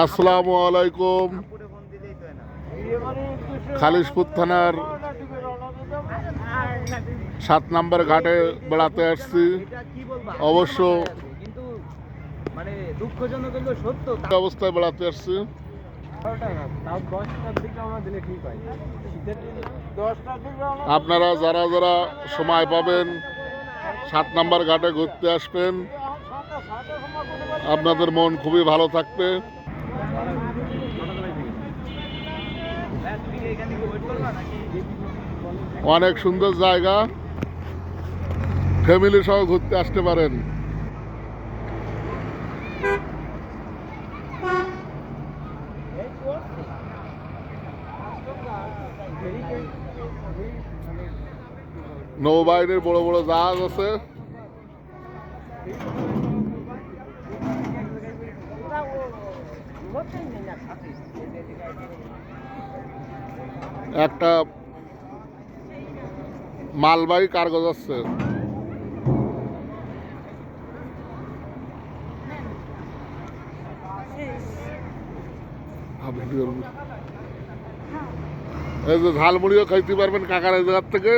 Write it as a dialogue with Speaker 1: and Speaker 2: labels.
Speaker 1: আসসালামু আলাইকুম। খালিশপুর থানার 7 নম্বর ঘাটে বেড়াতে আসছি। অবশ্য অবস্থায় বেড়াতে আসছি। আপনারা যারা যারা সময় পাবেন 7 নম্বর ঘাটে ঘুরতে আসবেন, আপনাদের মন খুবই ভালো থাকবে। অনেক সুন্দর জায়গা, ফ্যামিলি সহ ঘুরতে আসতে পারেন। নৌবাহিনীর বড় বড় জাহাজ আছে। একটা মালবাহী কার্গো যাচ্ছে। এই যে ঝালমুড়িও খাইতে পারবেন কাকার এই জায়গার থেকে।